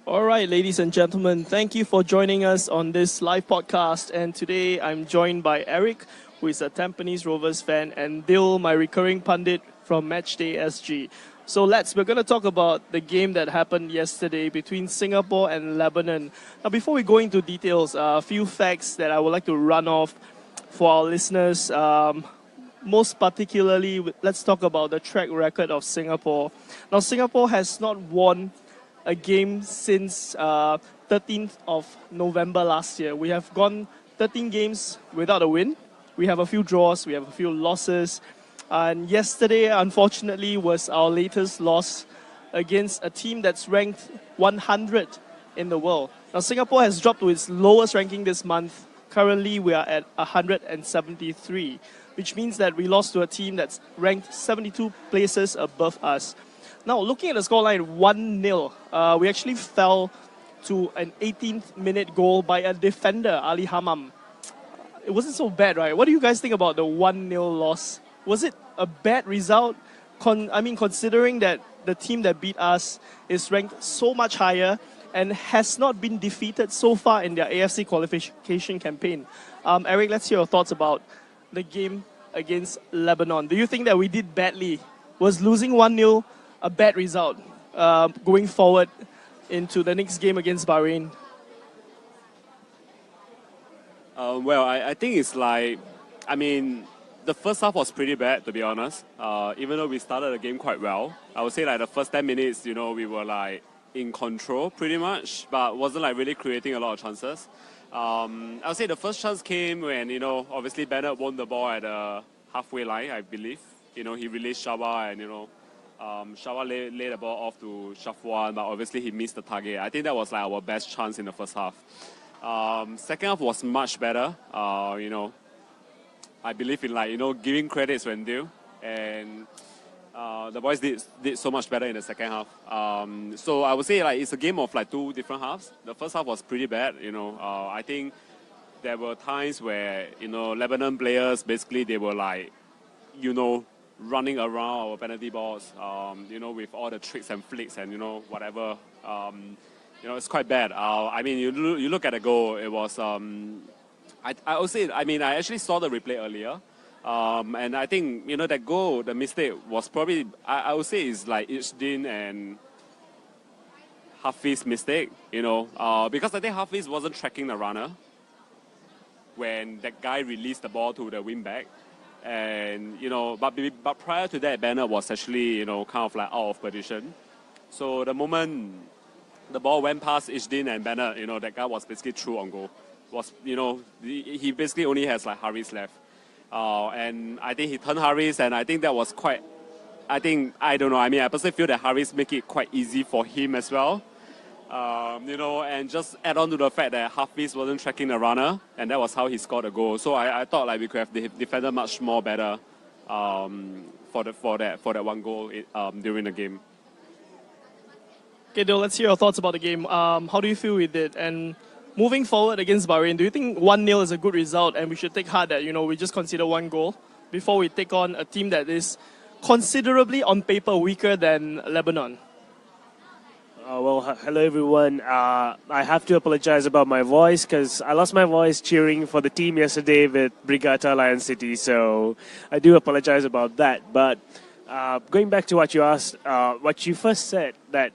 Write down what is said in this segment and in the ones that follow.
All right, ladies and gentlemen, thank you for joining us on this live podcast. And today I'm joined by Eric, who is a Tampines Rovers fan, and Dil, my recurring pundit from Matchday SG. So we're going to talk about the game that happened yesterday between Singapore and Lebanon. Now, before we go into details, a few facts that I would like to run off for our listeners. Most particularly, let's talk about the track record of Singapore. Now, Singapore has not won a game since 13th of November last year. We have gone 13 games without a win. We have a few draws, we have a few losses. And yesterday, unfortunately, was our latest loss against a team that's ranked 100 in the world. Now, Singapore has dropped to its lowest ranking this month. Currently, we are at 173, which means that we lost to a team that's ranked 72 places above us. Now, looking at the scoreline, 1-0, we actually fell to an 18th minute goal by a defender, Ali Hamam. It wasn't so bad, right? What do you guys think about the 1-0 loss? Was it a bad result? Considering that the team that beat us is ranked so much higher and has not been defeated so far in their AFC qualification campaign. Eric, let's hear your thoughts about the game against Lebanon. Do you think that we did badly? Was losing 1-0 a bad result going forward into the next game against Bahrain? I think it's like, the first half was pretty bad, to be honest. Even though we started the game quite well, I would say like the first 10 minutes, we were like in control pretty much, but wasn't like really creating a lot of chances. I would say the first chance came when, obviously Bennett won the ball at the halfway line, I believe. He released Shawa and, Shawa laid the ball off to Shafwan, but obviously he missed the target. I think that was like our best chance in the first half. Second half was much better. I believe in giving credits when due, and the boys did so much better in the second half. So I would say like it's a game of like two different halves. The first half was pretty bad. I think there were times where Lebanon players basically they were like running around our penalty balls, with all the tricks and flicks and whatever. It's quite bad. You look at the goal. It was I would say, I actually saw the replay earlier, and I think that goal, the mistake was probably I would say is like Ishdin and Hafiz mistake. Because I think Hafiz wasn't tracking the runner when that guy released the ball to the wing back. And but prior to that, Bennett was actually kind of like out of position. So the moment the ball went past Ishdin and Bennett, that guy was basically through on goal. He basically only has like Haris left, and I think he turned Haris, and I think that was quite. I don't know. I personally feel that Haris make it quite easy for him as well. And just add on to the fact that Hafiz wasn't tracking the runner, and that was how he scored a goal. So I thought like we could have defended much more better for that one goal during the game. Okay, Dil, let's hear your thoughts about the game. How do you feel with it? And moving forward against Bahrain, do you think 1-0 is a good result and we should take heart that we just consider one goal before we take on a team that is considerably on paper weaker than Lebanon? Hello everyone. I have to apologize about my voice because I lost my voice cheering for the team yesterday with Brigata Lion City, so I do apologize about that. But going back to what you asked, what you first said, that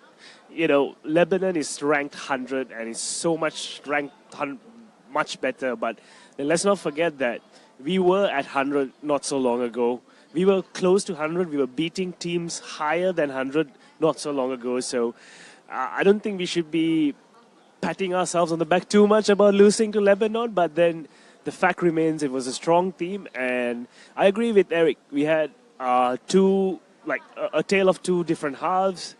Lebanon is ranked 100 and is so much ranked much better, but let's not forget that we were at 100 not so long ago. We were close to 100. We were beating teams higher than 100 not so long ago. So I don't think we should be patting ourselves on the back too much about losing to Lebanon, but then the fact remains it was a strong team, and I agree with Eric. We had a tale of two different halves.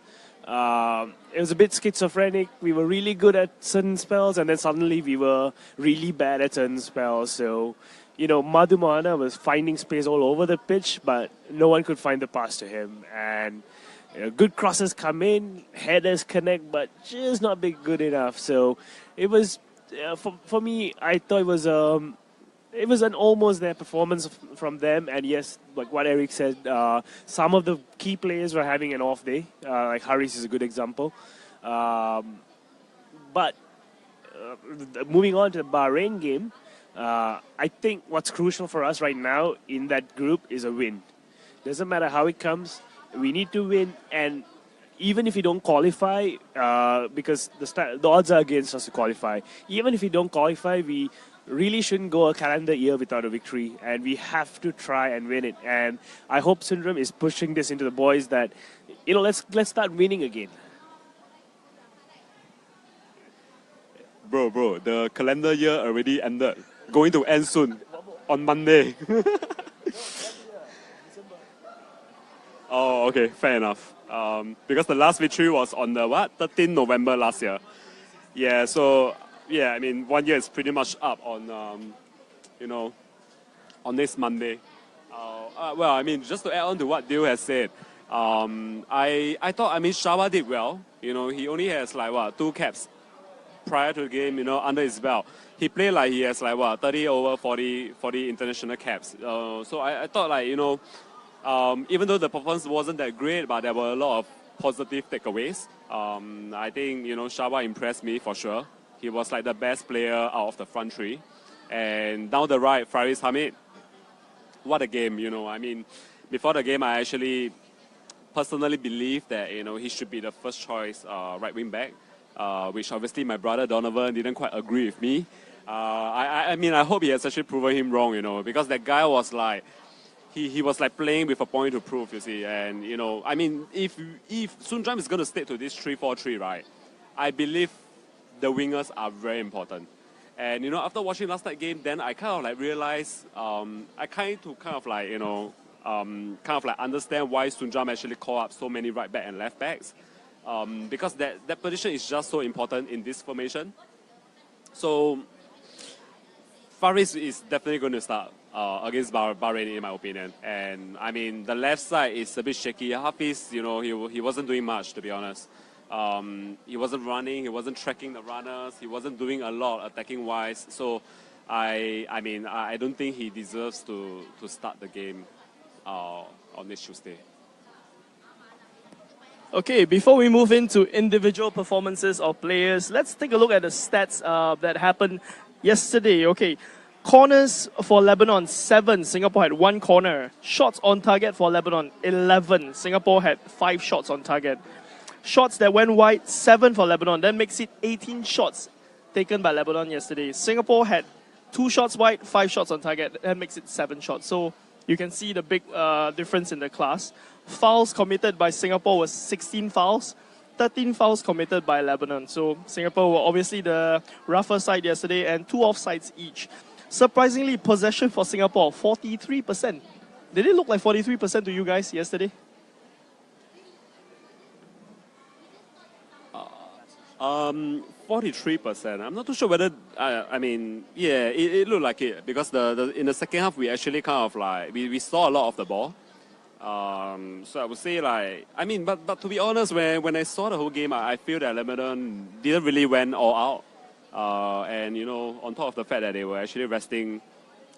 It was a bit schizophrenic. We were really good at certain spells, and then suddenly we were really bad at certain spells. So, Madhu Mohana was finding space all over the pitch, but no one could find the pass to him. And good crosses come in, headers connect, but just not big good enough. So it was, for me, I thought it was an almost there performance from them. And yes, like what Eric said, some of the key players were having an off day. Like Haris is a good example. But moving on to the Bahrain game, I think what's crucial for us right now in that group is a win. Doesn't matter how it comes, we need to win. And even if we don't qualify, because the odds are against us to qualify, even if we don't qualify, we really shouldn't go a calendar year without a victory, and we have to try and win it. And I hope Sundram is pushing this into the boys that, let's start winning again. Bro, the calendar year already ended. Going to end soon, on Monday. Oh, okay, fair enough. Because the last victory was on the 13th November last year. Yeah, so yeah, I mean 1 year is pretty much up on on this Monday. Well, I mean, just to add on to what Dale has said, I thought, Shawa did well. He only has like 2 caps prior to the game, under his belt. He played like he has like 30 over 40 international caps. So I thought like, even though the performance wasn't that great, but there were a lot of positive takeaways. I think, Shawa impressed me for sure. He was like the best player out of the front three. And down the right, Faris Hamid, what a game, I mean, before the game, I actually personally believe that, he should be the first choice right wing back, which obviously my brother Donovan didn't quite agree with me. I hope he has actually proven him wrong, because that guy was like, he was like playing with a point to prove, you see. And, if Sundram is going to stick to this 3-4-3, right, I believe the wingers are very important. And, after watching last night's game, then I kind of like realized, I kind of like understand why Sundram actually called up so many right back and left backs. Because that position is just so important in this formation. So Faris is definitely going to start against Bahrain, in my opinion. And I mean, the left side is a bit shaky. Hafiz, he wasn't doing much, to be honest. He wasn't running, he wasn't tracking the runners, he wasn't doing a lot attacking wise. So I don't think he deserves to start the game on this Tuesday. Okay, before we move into individual performances of players, let's take a look at the stats that happened yesterday. Okay, corners for Lebanon, 7. Singapore had 1 corner. Shots on target for Lebanon, 11. Singapore had 5 shots on target. Shots that went wide, 7 for Lebanon. That makes it 18 shots taken by Lebanon yesterday. Singapore had 2 shots wide, 5 shots on target. That makes it 7 shots. So you can see the big difference in the class. Fouls committed by Singapore was 16 fouls, 13 fouls committed by Lebanon. So Singapore were obviously the rougher side yesterday, and 2 offsides each. Surprisingly, possession for Singapore, 43%. Did it look like 43% to you guys yesterday? 43%. I'm not too sure whether, it looked like it, because in the second half we actually kind of like, we saw a lot of the ball. So I would say but to be honest, when I saw the whole game, I feel that Lebanon didn't really went all out. And on top of the fact that they were actually resting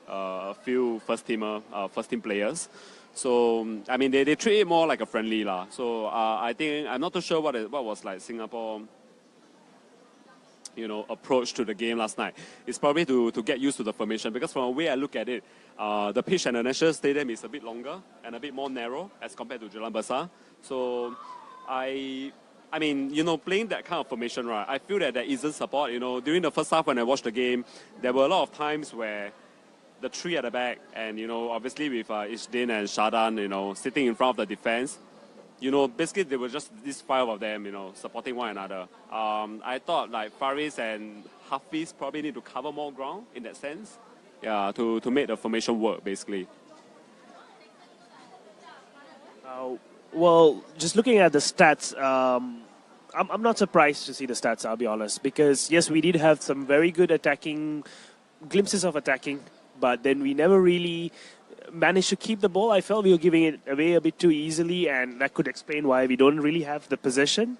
a few first team players. So they treat it more like a friendly lah. So I think I'm not too sure what was like Singapore approach to the game last night. It's probably to get used to the formation, because from the way I look at it, the pitch at the National Stadium is a bit longer and a bit more narrow as compared to Jalan Besar. So playing that kind of formation, right, I feel that there isn't support. During the first half when I watched the game, there were a lot of times where the 3 at the back, and obviously with Ishdin and Shadan, sitting in front of the defense, basically they were just these 5 of them, supporting one another. I thought like Faris and Hafiz probably need to cover more ground in that sense, to make the formation work, basically. Well, just looking at the stats, I'm not surprised to see the stats, I'll be honest, because yes, we did have some very good glimpses of attacking, but then we never really managed to keep the ball. I felt we were giving it away a bit too easily, and that could explain why we don't really have the possession.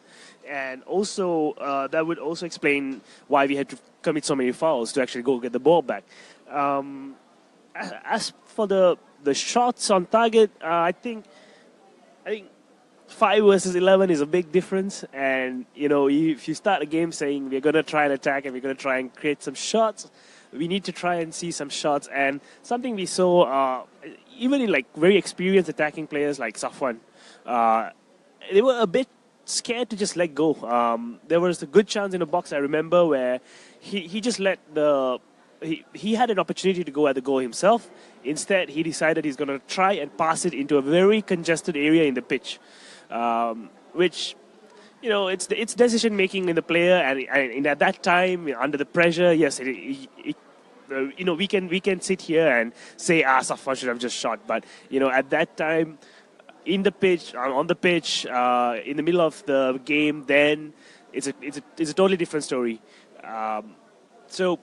And also, that would also explain why we had to commit so many fouls to actually go get the ball back. As for the shots on target, I think 5 versus 11 is a big difference, and if you start a game saying we're going to try and attack and we're going to try and create some shots, we need to try and see some shots. And something we saw, even in like very experienced attacking players like Safwan, they were a bit scared to just let go. There was a good chance in the box, I remember, where he just let he had an opportunity to go at the goal himself. Instead, he decided he's going to try and pass it into a very congested area in the pitch, which, it's decision making in the player, and at that time, under the pressure, yes, we can sit here and say, Safwan should have just shot, but at that time, in the pitch, on the pitch, in the middle of the game, then it's a totally different story. So.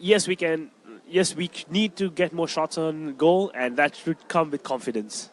Yes, we can. Yes, we need to get more shots on goal, and that should come with confidence.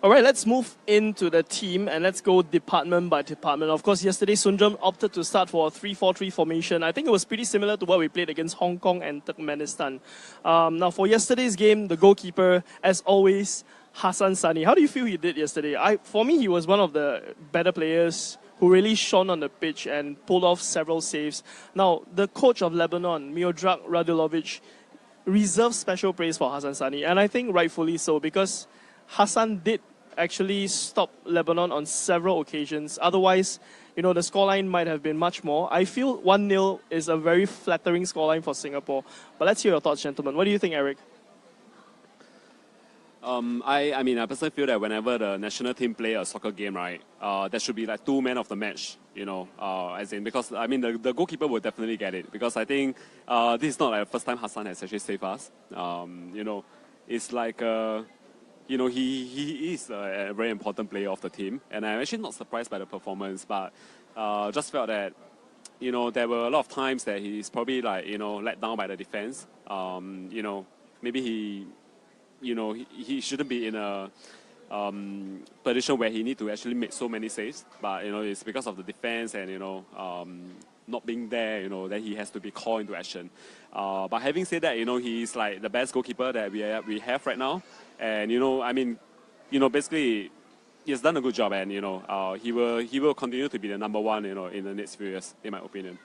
All right, let's move into the team and let's go department by department. Of course, yesterday Sundram opted to start for a 3-4-3 formation. I think it was pretty similar to what we played against Hong Kong and Turkmenistan. Now, for yesterday's game, the goalkeeper, as always, Hassan Sani. How do you feel he did yesterday? For me, he was one of the better players who really shone on the pitch and pulled off several saves. Now, the coach of Lebanon, Miodrag Radulovic, reserves special praise for Hassan Sani, and I think rightfully so, because Hassan did actually stop Lebanon on several occasions. Otherwise, the scoreline might have been much more. I feel 1-0 is a very flattering scoreline for Singapore. But let's hear your thoughts, gentlemen. What do you think, Eric? I personally feel that whenever the national team play a soccer game, right, there should be like 2 men of the match, because the goalkeeper will definitely get it, because I think this is not like the first time Hassan has actually saved us. It's like he is a very important player of the team, and I'm actually not surprised by the performance, but just felt that there were a lot of times that he's probably like let down by the defense. Maybe he shouldn't be in a position where he need to actually make so many saves, but it's because of the defense and not being there, that he has to be called into action. But having said that, he's like the best goalkeeper that we have right now, and basically he's done a good job, and he will continue to be the number one, in the next few years, in my opinion.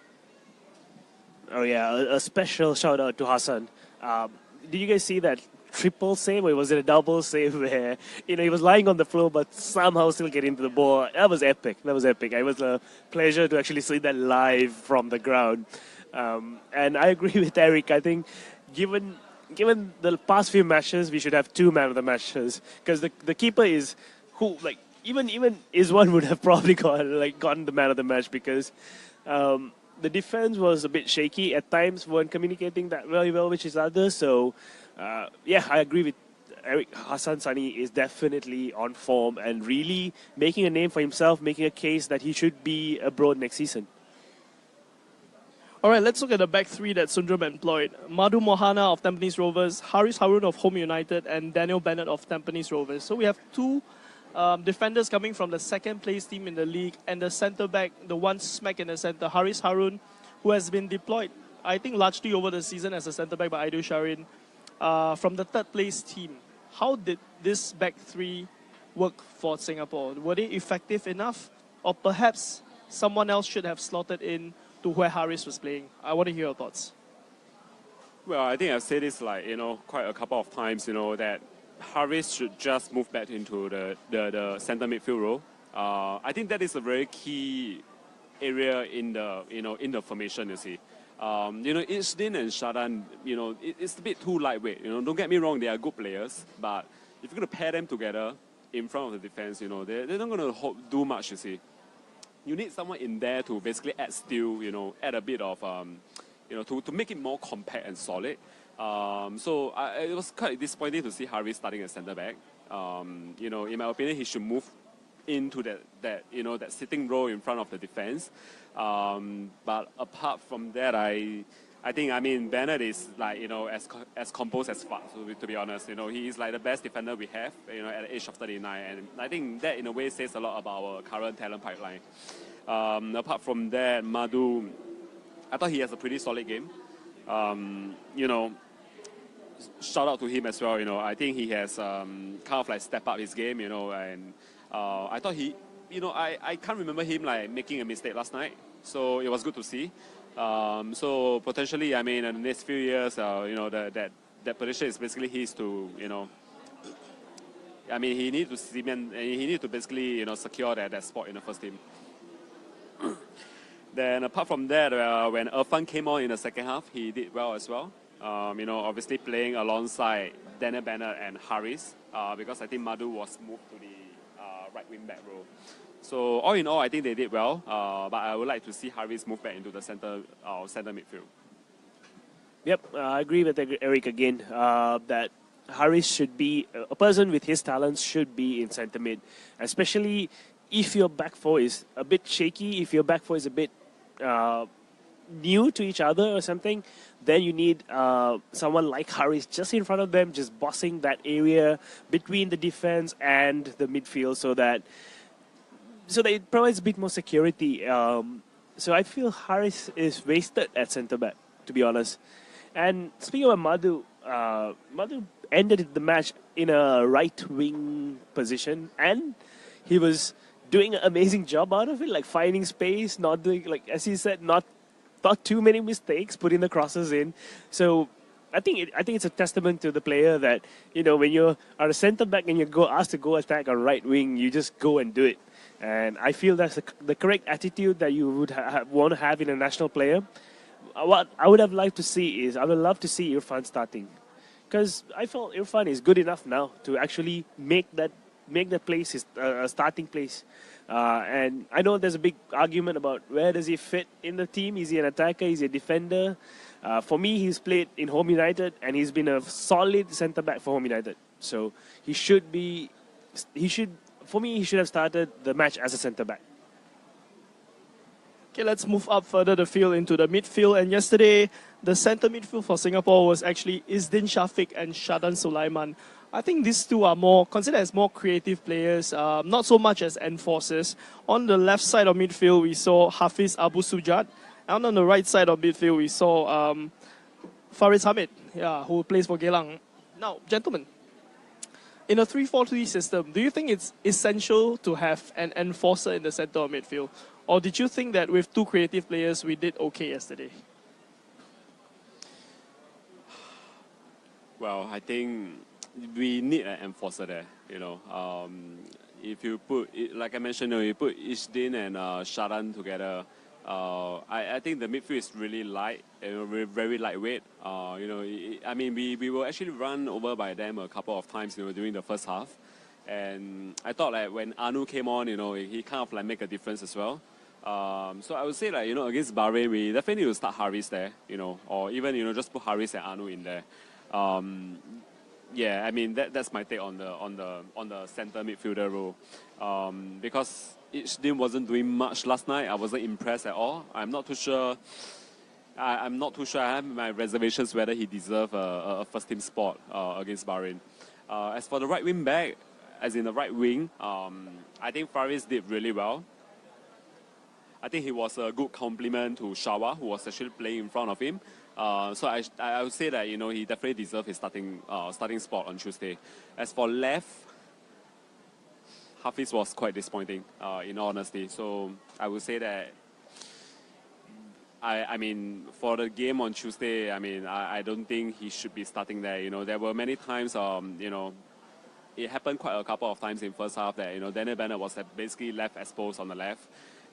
Oh yeah, a special shout out to Hassan. Did you guys see that triple save, or was it a double save where he was lying on the floor but somehow still getting to the ball? That was epic. It was a pleasure to actually see that live from the ground. And I agree with Eric. I think given the past few matches, we should have 2 man of the matches, because the keeper is who, like, even Izwan would have probably gotten the man of the match, because the defense was a bit shaky at times, weren't communicating that very well with each other. So I agree with Eric. Hassan Sani is definitely on form and really making a name for himself, making a case that he should be abroad next season. All right, let's look at the back three that Sundram employed. Madhu Mohana of Tampines Rovers, Haris Harun of Home United, and Daniel Bennett of Tampines Rovers. So we have 2 defenders coming from the second place team in the league, and the centre back, the one smack in the centre, Haris Harun, who has been deployed, I think, largely over the season as a centre back by Aidil Sharin, from the third place team. How did this back three work for Singapore? Were they effective enough, or perhaps someone else should have slotted in to where Haris was playing? I want to hear your thoughts. Well, I think I've said this quite a couple of times, that Haris should just move back into the centre midfield role. I think that is a very key area in the formation, you see. Ishdin and Shadan, it's a bit too lightweight. Don't get me wrong, they are good players, but if you're going to pair them together in front of the defense, they're not going to do much, you see. You need someone in there to basically add steel, add a bit of, to make it more compact and solid. So it was quite disappointing to see Haris starting at centre back. In my opinion, he should move into that sitting role in front of the defense. But apart from that, I think Bennett is as composed as fuck, to be honest. He is like the best defender we have, at the age of 39, and I think that in a way says a lot about our current talent pipeline. Apart from that, Madhu, I thought he has a pretty solid game. shout out to him as well. I think he has kind of like step up his game. And I thought I can't remember him like making a mistake last night. So it was good to see. So potentially, in the next few years, that position is basically his to, he needs to cement, he needs to basically, secure that spot in the first team. Then apart from that, when Irfan came on in the second half, he did well as well. Obviously playing alongside Daniel Bennett and Haris, because I think Madhu was moved to the right wing back role. So all in all, I think they did well. But I would like to see Haris move back into the center midfield. Yep, I agree with Eric again. That Haris should be a person with his talents should be in centre mid, especially if your back four is a bit shaky. If your back four is a bit new to each other or something, then you need someone like Haris just in front of them, just bossing that area between the defense and the midfield, so that it provides a bit more security. So I feel Haris is wasted at centre back, to be honest. And speaking of Madhu, Madhu ended the match in a right wing position, and he was doing an amazing job out of it, like finding space, not doing, like as he said, not too many mistakes, putting the crosses in. So I think it's a testament to the player that, when you're a centre back and you're asked to go attack on right wing, you just go and do it. And I feel that's the correct attitude that you would want to have in a national player. What I would have liked to see is, I would love to see Irfan starting, because I felt Irfan is good enough now to actually make that place his starting place. And I know there's a big argument about where does he fit in the team. Is he an attacker? Is he a defender? For me, he's played in Home United and he's been a solid centre back for Home United. So he should have started the match as a centre back. Okay, let's move up further the field into the midfield. And yesterday, the centre midfield for Singapore was actually Isdin Shafiq and Shadan Sulaiman. I think these two are considered as more creative players, not so much as enforcers. On the left side of midfield, we saw Hafiz Abu Sujad. And on the right side of midfield, we saw Faris Hamid, who plays for Geylang. Now, gentlemen, in a 3-4-3 system, do you think it's essential to have an enforcer in the centre of midfield? Or did you think that with two creative players, we did okay yesterday? Well, I think we need an enforcer there. If you put, like I mentioned, you put Ishdin and Sharan together, I think the midfield is really light, very lightweight. We were actually run over by them a couple of times, during the first half. And I thought like when Anu came on, he kind of like make a difference as well. So I would say like, against Bahrain, we definitely will start Haris there, or even, just put Haris and Anu in there. That's my take on the center midfielder role. Because Ishdin wasn't doing much last night. I wasn't impressed at all. I'm not too sure. I have my reservations whether he deserved a first team spot against Bahrain. As for the right wing back, as in the right wing, I think Faris did really well. I think he was a good complement to Shawa, who was actually playing in front of him. So I would say that, he definitely deserved his starting spot on Tuesday. As for left, Hafiz was quite disappointing, in all honesty. So I would say that, for the game on Tuesday, I don't think he should be starting there. There were many times, it happened quite a couple of times in first half that, Daniel Bennett was basically left exposed on the left.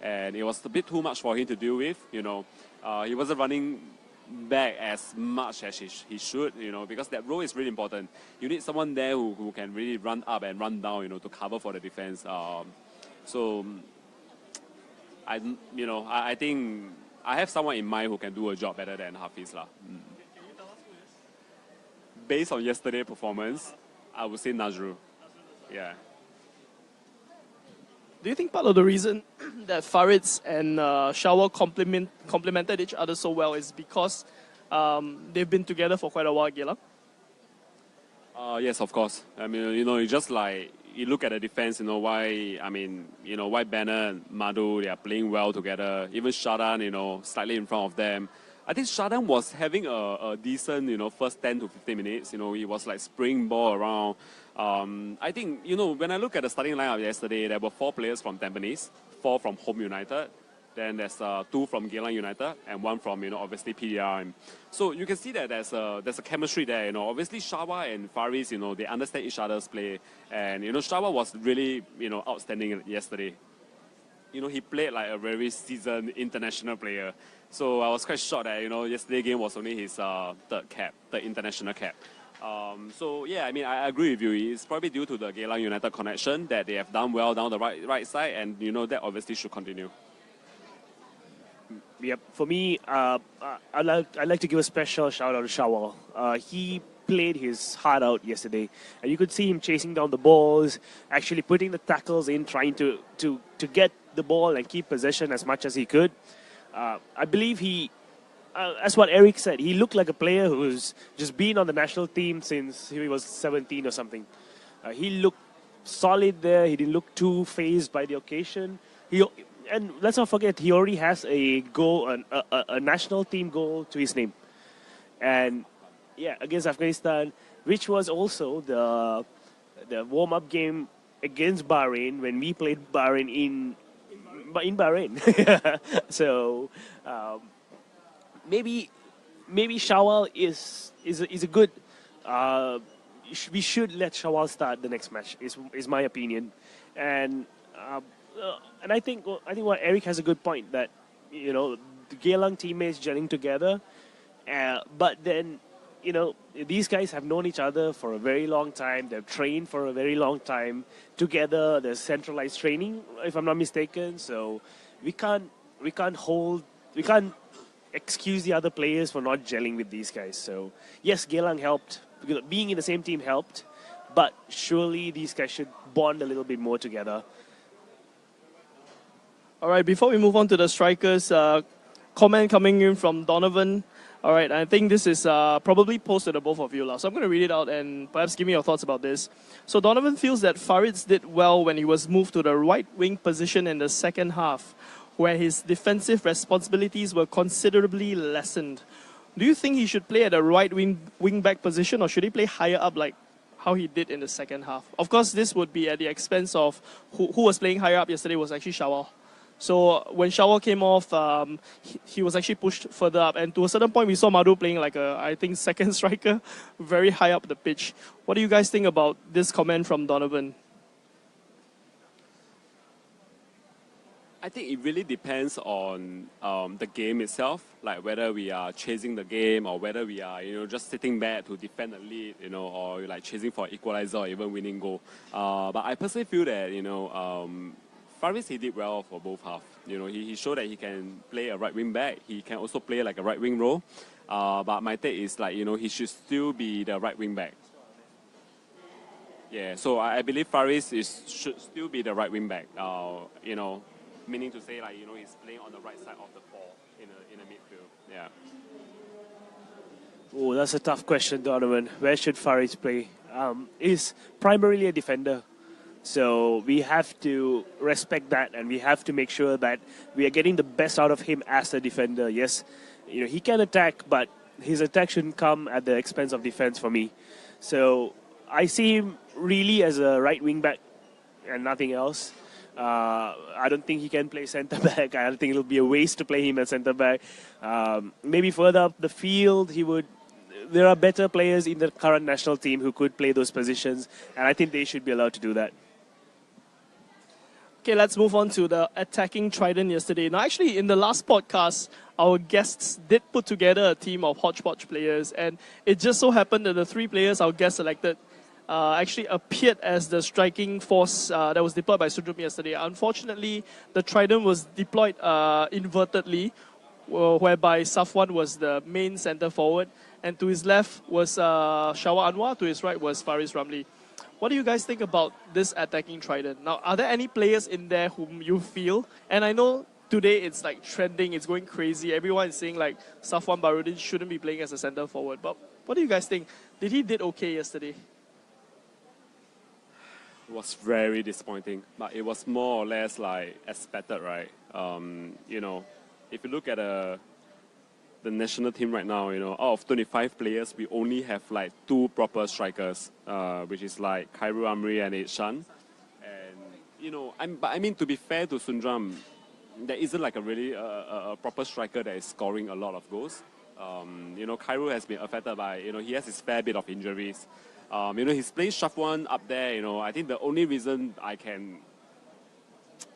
And it was a bit too much for him to deal with, He wasn't running back as much as he should, because that role is really important. You need someone there who can really run up and run down, to cover for the defense. So I think I have someone in mind who can do a job better than Hafiz lah. Based on yesterday's performance, I would say Nazrul. Yeah. Do you think part of the reason that Farid and Shawa complemented each other so well is because they've been together for quite a while, Geylang? Yes, of course. You just like, you look at the defense, why Banner and Madhu, they are playing well together. Even Shadan, slightly in front of them. I think Shadam was having a decent, first 10 to 15 minutes. He was like spraying ball around. I think, when I look at the starting lineup yesterday, there were 4 players from Tampines, 4 from Home United. Then there's 2 from Geylang United and 1 from, obviously PDRM. So you can see that there's a chemistry there. Obviously Shawa and Faris, they understand each other's play. And, Shawa was really, outstanding yesterday. He played like a very seasoned international player. So I was quite shocked that, yesterday's game was only his third international cap. So yeah, I mean, I agree with you. It's probably due to the Geylang United connection that they have done well down the right side, and that obviously should continue. Yep. For me, I'd like to give a special shout out to Shawal. He played his heart out yesterday, and you could see him chasing down the balls, actually putting the tackles in, trying to get the ball and keep possession as much as he could. I believe he, as what Eric said, he looked like a player who's just been on the national team since he was 17 or something. He looked solid there. He didn't look too phased by the occasion. And let's not forget, he already has a goal, a national team goal to his name. And yeah, against Afghanistan, which was also the warm-up game against Bahrain when we played Bahrain in Bahrain. So maybe Shawal is a good. We should let Shawal start the next match. Is my opinion, and I think what Eric has a good point that the Geylang teammates gelling together, but then these guys have known each other for a very long time. They've trained for a very long time together. There's centralized training, if I'm not mistaken. So we can't excuse the other players for not gelling with these guys. So yes, Geylang helped. Being in the same team helped, but surely these guys should bond a little bit more together. All right, before we move on to the strikers, comment coming in from Donovan. All right, I think this is probably posted to both of you. So I'm going to read it out and perhaps give me your thoughts about this. So Donovan feels that Farid did well when he was moved to the right wing position in the second half, where his defensive responsibilities were considerably lessened. Do you think he should play at a right wing back position, or should he play higher up like how he did in the second half? Of course, this would be at the expense of who was playing higher up yesterday was actually Shawal. So when Shawal came off, he was actually pushed further up. And to a certain point, we saw Madhu playing like I think, second striker, very high up the pitch. What do you guys think about this comment from Donovan? I think it really depends on the game itself, like whether we are chasing the game or whether we are, just sitting back to defend the lead, or like chasing for equalizer or even winning goal. But I personally feel that, Faris, he did well for both halves. He showed that he can play a right wing back. He can also play like a right wing role. But my take is like, he should still be the right wing back. Yeah, so I believe Faris should still be the right wing back. Meaning to say like, he's playing on the right side of the ball in a midfield. Yeah. Oh, that's a tough question, Donovan. Where should Faris play? He's primarily a defender. So we have to respect that, and we have to make sure that we are getting the best out of him as a defender. Yes, he can attack, but his attack shouldn't come at the expense of defense for me. So I see him really as a right wing back and nothing else. I don't think he can play centre back. I don't think it'll be a waste to play him at centre back. Maybe further up the field, there are better players in the current national team who could play those positions, and I think they should be allowed to do that. Okay, let's move on to the attacking trident yesterday. Now, actually, in the last podcast, our guests did put together a team of hodgepodge players, and it just so happened that the 3 players our guests selected actually appeared as the striking force that was deployed by Sudrum yesterday. Unfortunately, the trident was deployed invertedly, whereby Safwan was the main centre forward, and to his left was Shawa Anwar, to his right was Faris Ramli. What do you guys think about this attacking trident? Now, are there any players in there whom you feel, and I know today it's like trending, it's going crazy, everyone is saying like Safwan Baharudin shouldn't be playing as a centre forward, but what do you guys think? He did okay yesterday? It was very disappointing, but it was more or less like expected, right? If you look at the national team right now, out of 25 players, we only have like 2 proper strikers, which is like Khairul Amri and Shan. And, but I mean, to be fair to Sundram, there isn't like a really a proper striker that is scoring a lot of goals. Khairul has been affected by, he has his fair bit of injuries. He's playing Shafwan up there, I think the only reason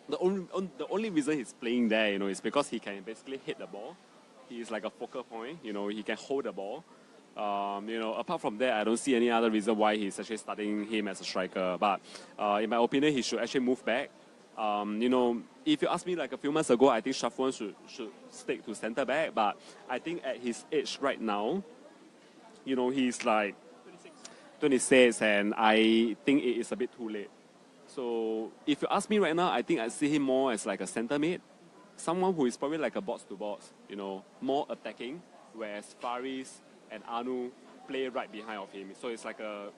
the only reason he's playing there, is because he can basically hit the ball. He's like a focal point, he can hold the ball. Apart from that, I don't see any other reason why he's actually starting him as a striker. But in my opinion, he should actually move back. If you ask me like a few months ago, I think Shafwan should stick to centre back. But I think at his age right now, he's like 26, and I think it is a bit too late. So if you ask me right now, I think I see him more as like a centre mid, someone who is probably like a box-to-box, more attacking, whereas Faris and Anu play right behind of him. So it's like a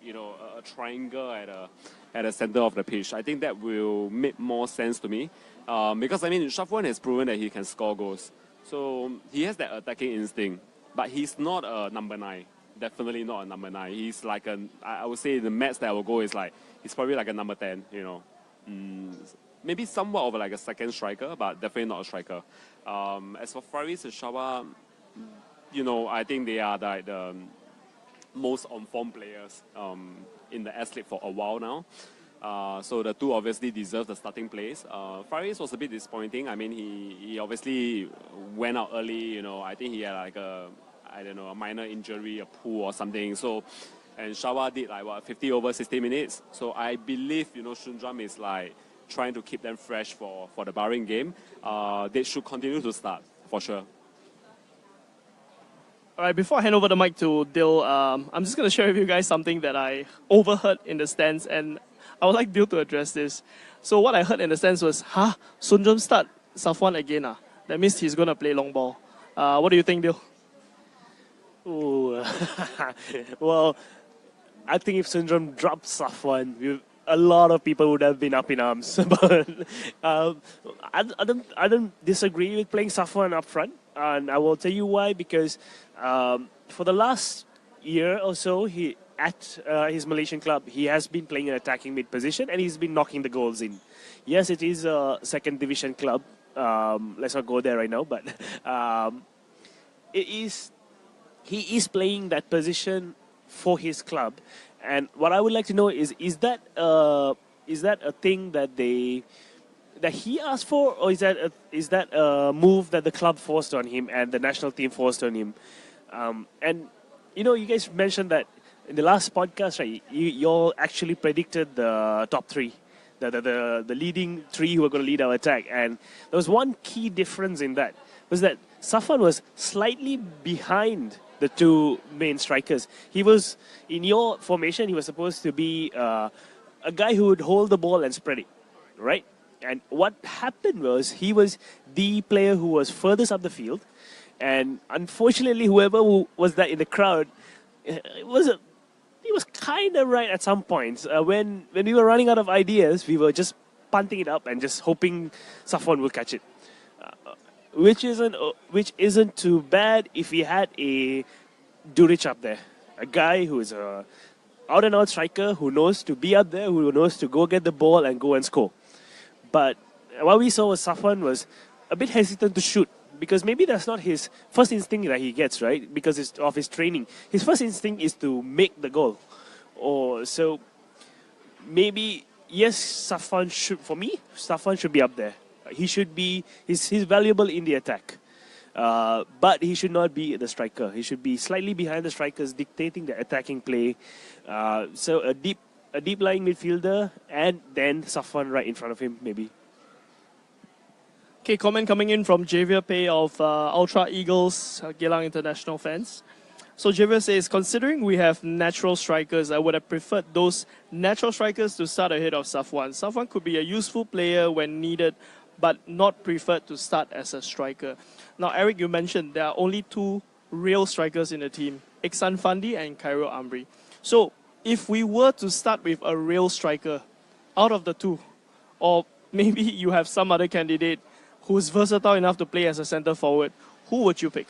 triangle at the center of the pitch. I think that will make more sense to me, because I mean Shafwan has proven that he can score goals. So he has that attacking instinct, but he's not a number 9. Definitely not a number 9. He's like I would say the max that I will go is like, he's probably like a number 10, maybe somewhat of like a second striker, but definitely not a striker. As for Faris and Shawa, I think they are like the most on-form players in the S.League for a while now. So the two obviously deserve the starting place. Faris was a bit disappointing. I mean, he obviously went out early. I think he had like a minor injury, a pull or something. So, and Shawa did like 50 over 60 minutes. So I believe Sundram is like trying to keep them fresh for the Bahrain game. They should continue to start for sure. All right, before I hand over the mic to Dil, I'm just going to share with you guys something that I overheard in the stands, and I would like Dil to address this. So what I heard in the stands was, Sundram start Safwan again. That means he's going to play long ball. What do you think, Dil? Ooh. Well, I think if Sundram dropped Safwan, a lot of people would have been up in arms. But I don't disagree with playing Safwan up front, and I will tell you why. Because for the last year or so, at his Malaysian club, he has been playing an attacking mid position, and he's been knocking the goals in. Yes, it is a second division club. Let's not go there right now, but he is playing that position for his club. And what I would like to know is that a thing that he asked for, or is that a move that the club forced on him and the national team forced on him? And you guys mentioned that in the last podcast, right? You all actually predicted the top 3, the leading 3 who are going to lead our attack, and there was one key difference in that, was that Safwan was slightly behind the 2 main strikers. He was, in your formation, he was supposed to be a guy who would hold the ball and spread it, right? And what happened was, he was the player who was furthest up the field, and unfortunately, whoever was that in the crowd, he was kind of right at some points. When we were running out of ideas, we were just punting it up and just hoping Safwan will catch it. Which isn't too bad if we had a Duric up there, a guy who is a out-and-out striker who knows to be up there, who knows to go get the ball and go and score. But what we saw was Safwan was a bit hesitant to shoot, because maybe that's not his first instinct that he gets, right? Because of his training. His first instinct is to make the goal. So maybe, yes, Safwan should be up there. He's valuable in the attack. But he should not be the striker. He should be slightly behind the strikers, dictating the attacking play. So a deep lying midfielder, and then Safwan right in front of him, maybe. Okay, comment coming in from Javier Pay of Ultra Eagles, Geylang International fans. So Javier says, considering we have natural strikers, I would have preferred those natural strikers to start ahead of Safwan. Safwan could be a useful player when needed, but not preferred to start as a striker. Now, Eric, you mentioned there are only 2 real strikers in the team, Iksan Fandi and Khairul Amri. So, if we were to start with a real striker out of the 2, or maybe you have some other candidate who's versatile enough to play as a centre forward, who would you pick?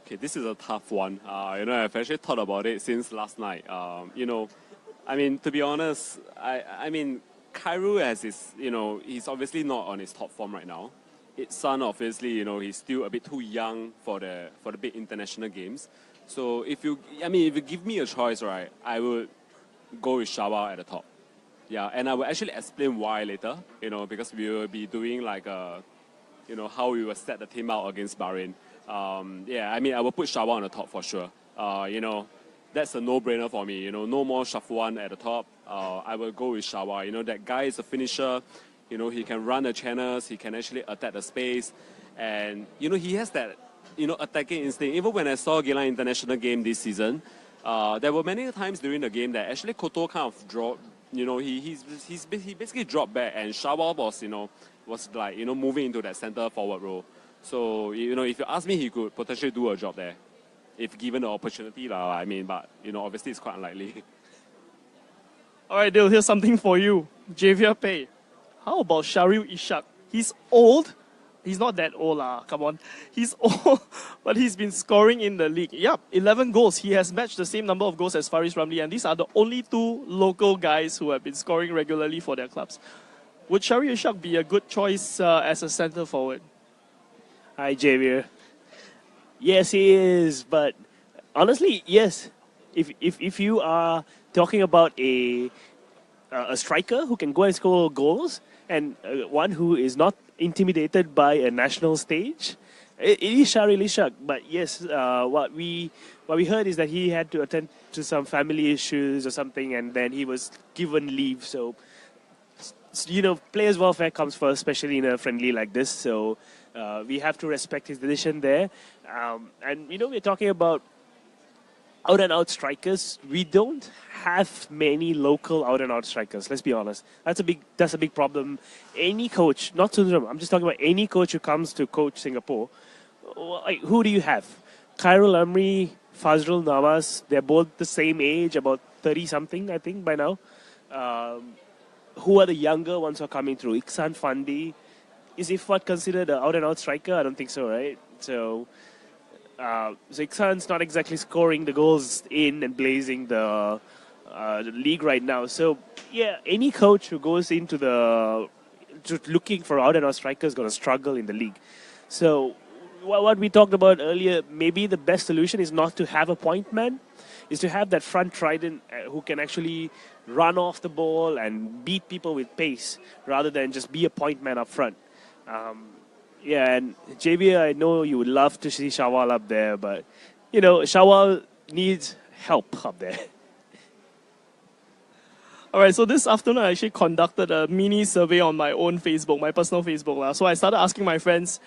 Okay, this is a tough one. I've actually thought about it since last night. To be honest, I mean, Kairu has his, he's obviously not on his top form right now. His son, obviously, he's still a bit too young for the big international games. So if you give me a choice, right, I would go with Shawa at the top. Yeah, and I will actually explain why later, because we will be doing like how we will set the team out against Bahrain. I will put Shawa on the top for sure. That's a no-brainer for me. No more Shafwan at the top. I will go with Shawa. That guy is a finisher. He can run the channels. He can actually attack the space. And, he has that, attacking instinct. Even when I saw Geylang International game this season, there were many times during the game that actually Koto kind of dropped. He basically dropped back, and Shawa was like, moving into that center forward role. So, if you ask me, he could potentially do a job there, if given the opportunity, but, obviously it's quite unlikely. All right, Dale, here's something for you. Javier Pay. How about Sharil Ishak? He's old. He's not that old, come on. He's old, but he's been scoring in the league. Yep, 11 goals. He has matched the same number of goals as Faris Ramli, and these are the only two local guys who have been scoring regularly for their clubs. Would Sharil Ishak be a good choice as a centre forward? Hi, Javier. Yes, he is, but honestly, yes. If you are talking about a striker who can go and score goals, and one who is not intimidated by a national stage, it is Sharil Ishak. But yes, what we heard is that he had to attend to some family issues or something, and then he was given leave. So, players' welfare comes first, especially in a friendly like this. So we have to respect his decision there. And we're talking about out-and-out strikers. We don't have many local out-and-out strikers. Let's be honest. That's a big problem. Any coach, not Sundram, I'm just talking about any coach who comes to coach Singapore. Like, who do you have? Khairul Amri, Fazrul Nawaz. They're both the same age, about 30-something, I think, by now. Who are the younger ones who are coming through? Iksan Fandi. Is Ifat considered an out-and-out striker? I don't think so, right? So Iksan's not exactly scoring the goals in and blazing the league right now. So, yeah, any coach who goes into looking for out-and-out strikers is going to struggle in the league. So, what we talked about earlier, maybe the best solution is not to have a point man, is to have that front trident who can actually run off the ball and beat people with pace rather than just be a point man up front. And JB, I know you would love to see Shawal up there, but, Shawal needs help up there. All right, so this afternoon I actually conducted a mini survey on my own Facebook, my personal Facebook. So I started asking my friends,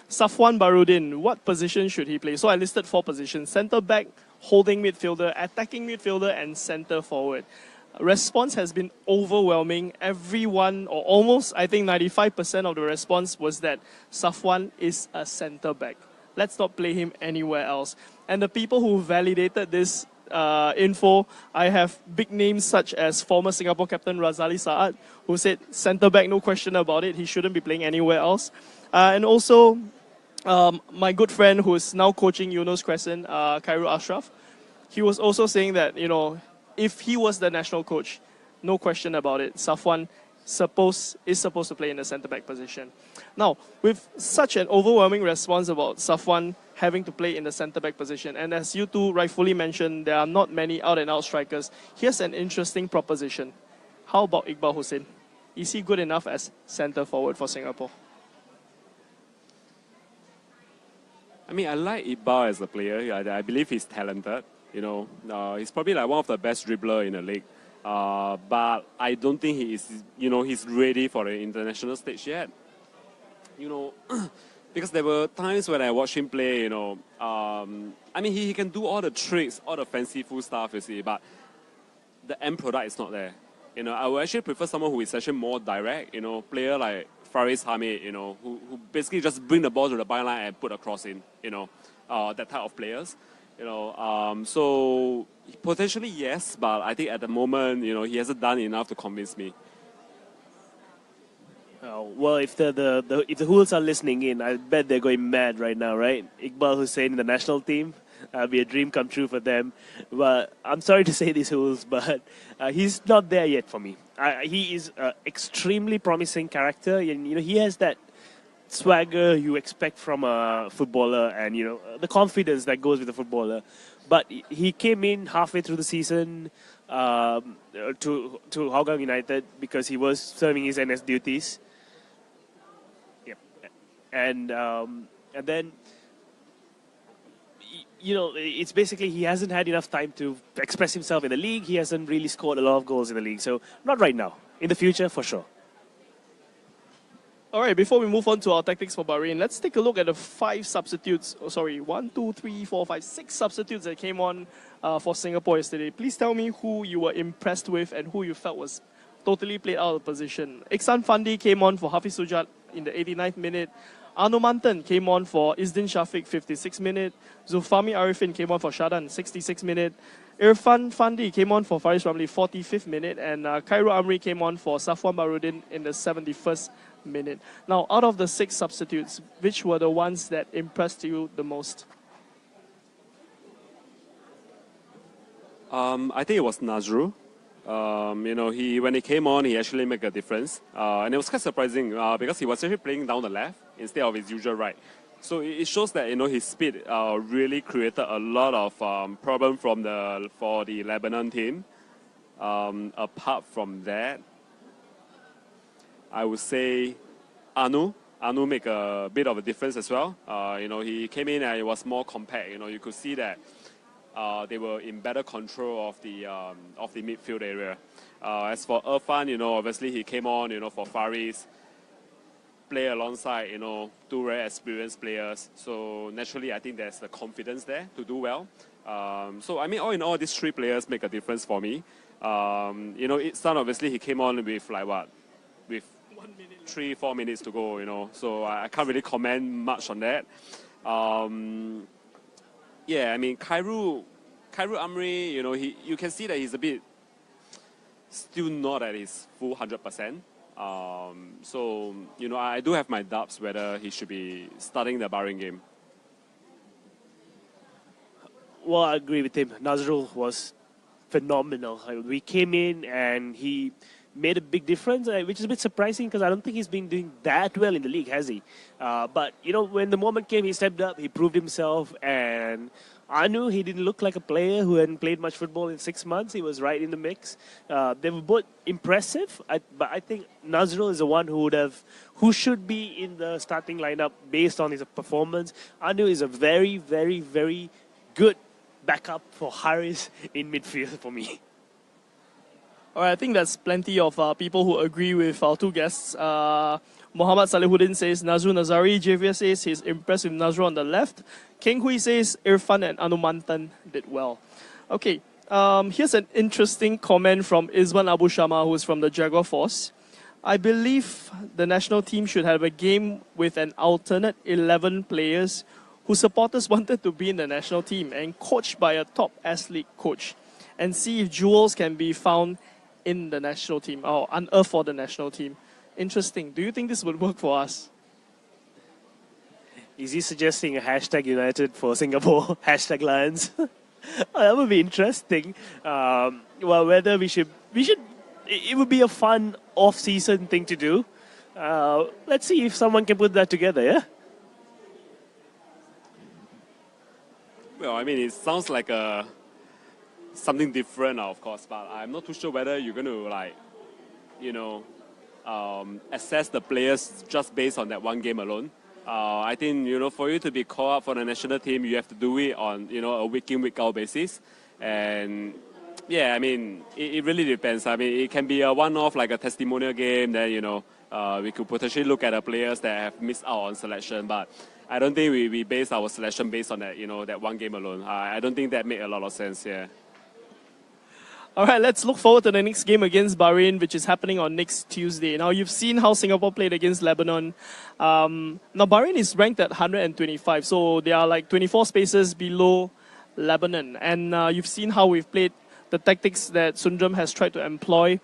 Safwan Barudin, what position should he play? So I listed 4 positions: centre back, holding midfielder, attacking midfielder, and centre forward. Response has been overwhelming. Everyone, or almost, I think 95% of the response was that Safwan is a centre back. Let's not play him anywhere else. And the people who validated this info, I have big names such as former Singapore captain Razali Saad, who said centre back, no question about it. He shouldn't be playing anywhere else. And also, my good friend who is now coaching Eunos Crescent, Khairul Ashraf, he was also saying that, if he was the national coach, no question about it, Safwan is supposed to play in the centre-back position. Now, with such an overwhelming response about Safwan having to play in the centre-back position, and as you two rightfully mentioned, there are not many out-and-out strikers, here's an interesting proposition. How about Iqbal Hussein? Is he good enough as centre-forward for Singapore? I like Iqbal as a player. I believe he's talented. He's probably like one of the best dribbler in the league. But I don't think he is, he's ready for the international stage yet. Because there were times when I watched him play, he can do all the tricks, all the fanciful stuff, you see, but the end product is not there. I would actually prefer someone who is actually more direct, player like Faris Hamid, who basically just bring the ball to the byline and put a cross in, that type of players. So potentially yes, but I think at the moment, he hasn't done enough to convince me. Well, if the Hools are listening in, I bet they're going mad right now, right? Iqbal Hussein in the national team, be a dream come true for them. But I'm sorry to say this, Hools, but he's not there yet for me. He is an extremely promising character, and he has that swagger you expect from a footballer, and the confidence that goes with a footballer. But he came in halfway through the season to Hougang United because he was serving his NS duties. Yep, and then it's basically he hasn't had enough time to express himself in the league. He hasn't really scored a lot of goals in the league, so not right now. In the future, for sure. All right, before we move on to our tactics for Bahrain, let's take a look at the 5 substitutes. Oh, sorry, 1, 2, 3, 4, 5, 6 substitutes that came on for Singapore yesterday. Please tell me who you were impressed with and who you felt was totally played out of position. Iksan Fandi came on for Hafiz Sujat in the 89th minute. Arno Mantan came on for Izdin Shafiq, 56th minute. Zulfami Arifin came on for Shadan, 66th minute. Irfan Fandi came on for Faris Ramli, 45th minute. And Khairul Amri came on for Safwan Barudin in the 71st minute. Now, out of the 6 substitutes, which were the ones that impressed you the most? I think it was Nazrul. When he came on, he actually made a difference. And it was quite surprising because he was actually playing down the left instead of his usual right. So it shows that his speed really created a lot of problem for the Lebanon team. Apart from that, I would say Anu made a bit of a difference as well. He came in and it was more compact. You could see that they were in better control of the midfield area. As for Irfan, obviously he came on, for Faris, play alongside, 2 very experienced players. So naturally, I think there's the confidence there to do well. So I mean, all in all, these 3 players make a difference for me. Son, obviously he came on with with 3-4 minutes to go. So I can't really comment much on that. Yeah, I mean, Khairul Amri, you can see that he's a bit still not at his full 100%. So, I do have my doubts whether he should be starting the Bahrain game. Well, I agree with him. Nazrul was phenomenal. We came in and he made a big difference, which is a bit surprising because I don't think he's been doing that well in the league, has he? But, when the moment came, he stepped up, he proved himself, and I knew he didn't look like a player who hadn't played much football in 6 months. He was right in the mix. They were both impressive, but I think Nazrul is the one who should be in the starting lineup based on his performance. Anu is a very, very, very good backup for Haris in midfield for me. All right, I think there's plenty of people who agree with our 2 guests. Muhammad Salihuddin says Nazrul Nazari. Javier says he's impressed with Nazrul on the left. Keng Hui says Irfan and Anumantan did well. Okay, here's an interesting comment from Izwan Abu Shama, who's from the Jaguar Force. I believe the national team should have a game with an alternate 11 players whose supporters wanted to be in the national team and coached by a top S.League coach, and see if jewels can be found in the national team or unearthed for the national team. Interesting. Do you think this would work for us? Is he suggesting a hashtag United for Singapore? Hashtag Lions? That would be interesting. Well, whether we should, it would be a fun off-season thing to do. Let's see if someone can put that together, yeah? Well, I mean, it sounds like something different, of course, but I'm not too sure whether you're going to, assess the players just based on that one game alone. I think, for you to be called up for the national team, you have to do it on, a week in, week out basis. And yeah, I mean, it really depends. I mean, it can be a one-off, like a testimonial game that, we could potentially look at the players that have missed out on selection, but I don't think we base our selection based on that, that one game alone. I don't think that made a lot of sense, yeah. All right, let's look forward to the next game against Bahrain, which is happening on next Tuesday. Now, you've seen how Singapore played against Lebanon. Now, Bahrain is ranked at 125, so they are like 24 spaces below Lebanon. And you've seen how we've played the tactics that Sundram has tried to employ.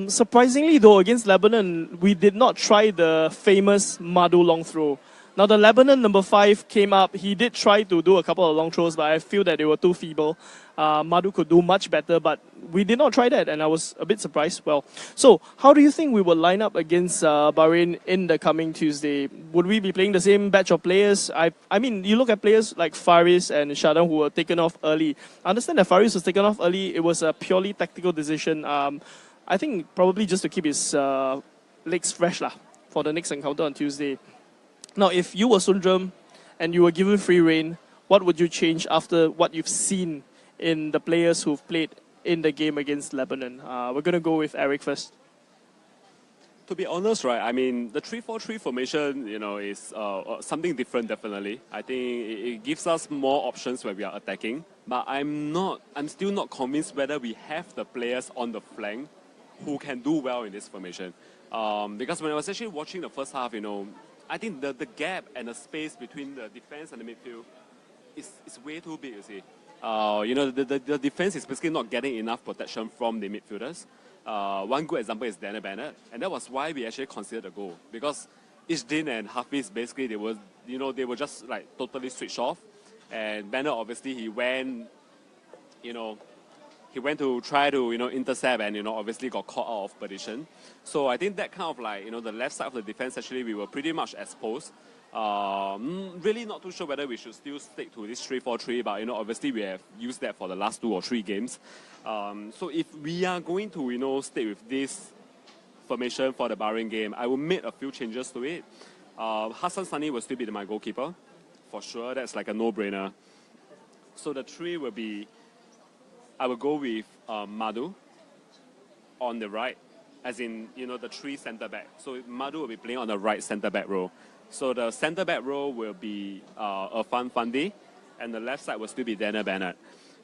Surprisingly, though, against Lebanon, we did not try the famous Madu long throw. Now, the Lebanon number 5 came up. He did try to do a couple of long throws, but I feel that they were too feeble. Madu could do much better, but we did not try that, and I was a bit surprised. Well, so how do you think we will line up against Bahrain in the coming Tuesday? Would we be playing the same batch of players? I mean, you look at players like Faris and Shadam who were taken off early. I understand that Faris was taken off early. It was a purely tactical decision. I think probably just to keep his legs fresh for the next encounter on Tuesday. Now, if you were Sundram and you were given free rein, what would you change after what you've seen in the players who've played in the game against Lebanon? We're going to go with Eric first. To be honest, right, I mean, the 3-4-3 formation, is something different, definitely. I think it gives us more options when we are attacking. But I'm still not convinced whether we have the players on the flank who can do well in this formation. Because when I was actually watching the first half, I think the gap and the space between the defense and the midfield is way too big, you see. The defense is basically not getting enough protection from the midfielders. One good example is Daniel Bennett, and that was why we actually considered a goal. Because Ishdin and Hafiz, basically, they were just like totally switched off. And Bennett, obviously, he went to try to, intercept and, obviously got caught out of position. So I think that kind of like, the left side of the defense, actually, we were pretty much exposed. Really not too sure whether we should still stick to this 3-4-3, but, obviously we have used that for the last 2 or 3 games. So if we are going to, stay with this formation for the Bahrain game, I will make a few changes to it. Hassan Sani will still be my goalkeeper. For sure, that's like a no-brainer. So the 3 will be, I will go with Madu on the right, as in, the 3 centre-back. So Madu will be playing on the right centre-back role. So the centre-back role will be Irfan Fandi, and the left side will still be Daniel Bennett.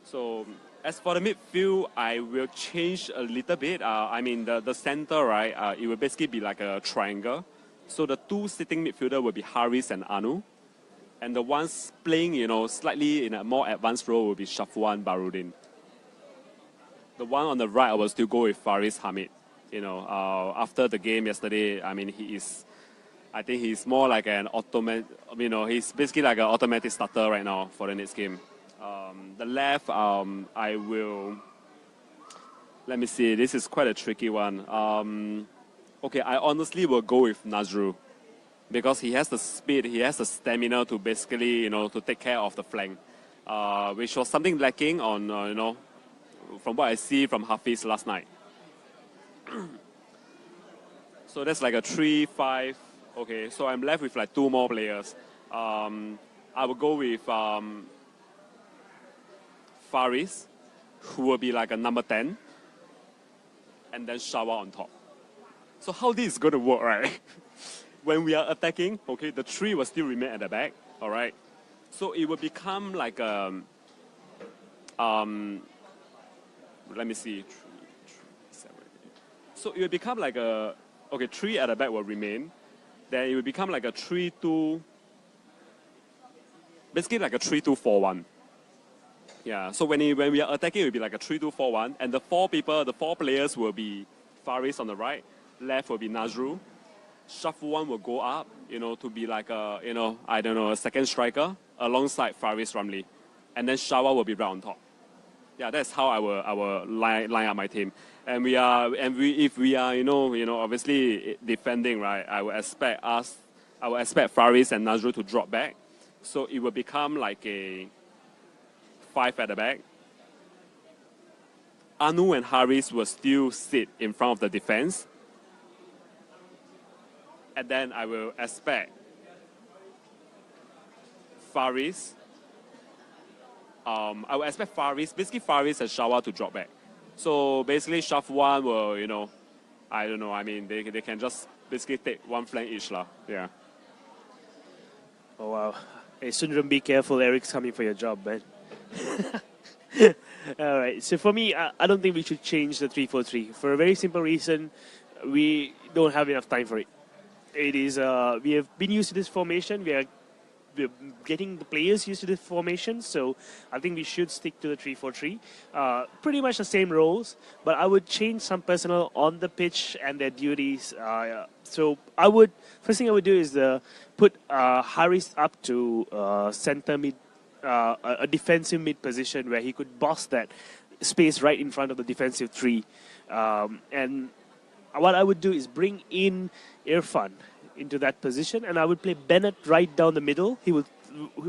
So as for the midfield, I will change a little bit. I mean, the centre, right, it will basically be like a triangle. So the 2 sitting midfielder will be Haris and Anu. And the ones playing, slightly in a more advanced role will be Shafwan Barudin. The one on the right, I will still go with Faris Hamid. After the game yesterday, I mean, I think he's more like an automatic, he's basically like an automatic starter right now for the next game. The left, I will, let me see, this is quite a tricky one. Okay, I honestly will go with Nazru because he has the speed, he has the stamina to basically, to take care of the flank, which was something lacking on, from what I see from Hafiz last night. So that's like a 3-5. Okay, so I'm left with like 2 more players. I will go with Faris, who will be like a number 10, and then Shawa on top. So how this is going to work, right? When we are attacking, okay, the 3 will still remain at the back, all right? So it will become like a, let me see, 3, 7, 8. So it will become like a, okay, 3 at the back will remain. Then it will become like a 3-2, basically like a 3-2-4-1. Yeah, so when we are attacking, it will be like a 3-2-4-1. And the 4 players will be Faris on the right, left will be Nazru. Shafwan will go up, to be like a, I don't know, a second striker alongside Faris Ramli. And then Shawa will be right on top. Yeah, that's how I will line up my team. And if we are, obviously defending, right? I will expect Faris and Nazru to drop back. So it will become like a 5 at the back. Anu and Haris will still sit in front of the defense. And then I will expect Faris. I will expect basically Faris and Shawa to drop back. So basically Shafwan will, I don't know, I mean, they can just basically take one flank each. Yeah. Oh, wow. Hey, Sundram, be careful. Eric's coming for your job, man. All right. So for me, I don't think we should change the 3-4-3 for a very simple reason. We don't have enough time for it. It is we have been used to this formation. We are getting the players used to the formation. So I think we should stick to the 3-4-3. Pretty much the same roles, but I would change some personnel on the pitch and their duties. So first thing I would do is put Haris up to center mid, a defensive mid position where he could boss that space right in front of the defensive three. And what I would do is bring in Irfan into that position, and I would play Bennett right down the middle.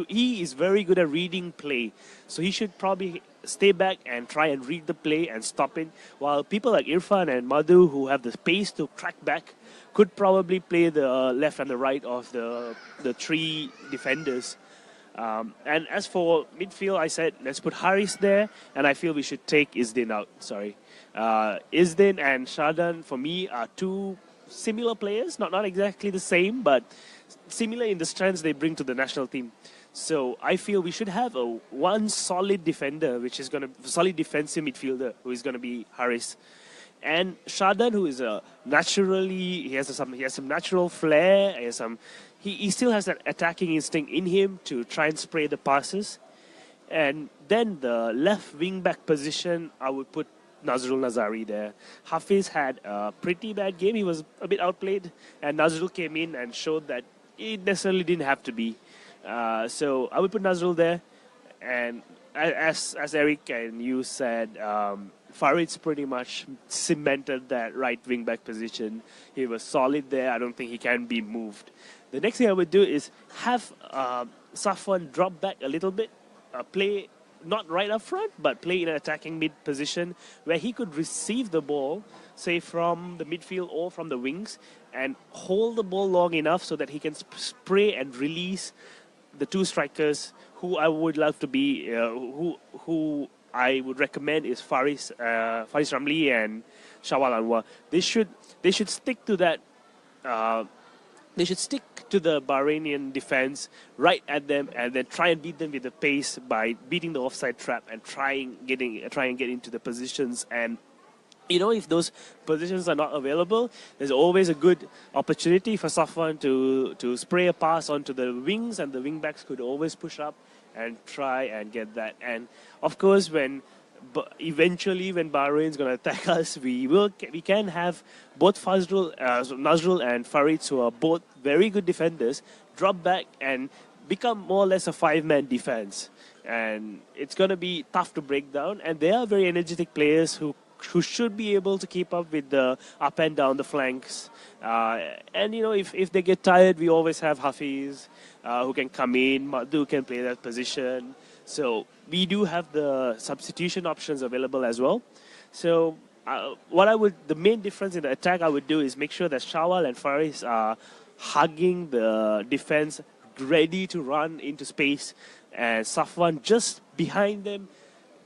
He is very good at reading play, so he should probably stay back and try and read the play and stop it, while people like Irfan and Madhu, who have the pace to track back, could probably play the left and the right of the three defenders. And as for midfield, I said let's put Haris there, and I feel we should take Isdin out. Isdin and Shadan for me are two similar players, not exactly the same, but similar in the strengths they bring to the national team. So I feel we should have one solid defender, which is going to solid defensive midfielder, who is going to be Haris, and Shadan, who is he has some natural flair. He still has that attacking instinct in him to try and spray the passes. And then the left wing back position, I would put Nazrul Nazari there. Hafiz had a pretty bad game. He was a bit outplayed, and Nazrul came in and showed that it necessarily didn't have to be. So I would put Nazrul there. And as Eric and you said, Farid's pretty much cemented that right wing back position. He was solid there. I don't think he can be moved. The next thing I would do is have Safwan drop back a little bit, play not right up front, but play in an attacking mid position where he could receive the ball, say from the midfield or from the wings, and hold the ball long enough so that he can spray and release the two strikers who I would love to be, who I would recommend is Faris Ramli and Shawal Anwar. They should stick to that. They should stick to the Bahrainian defense right at them, and then try and beat them with the pace by beating the offside trap and try and get into the positions. And if those positions are not available, there's always a good opportunity for Safwan to spray a pass onto the wings, and the wing backs could always push up and try and get that. And of course, eventually when Bahrain's going to attack us, we can have both Nazrul and Farid, who are both very good defenders, drop back and become more or less a five-man defense. And it's going to be tough to break down, and they are very energetic players who should be able to keep up with the up and down the flanks. And if they get tired, we always have Hafiz who can come in. Madhu can play that position. So we do have the substitution options available as well. So the main difference in the attack I would do is make sure that Shawal and Faris are hugging the defense, ready to run into space, and Safwan just behind them,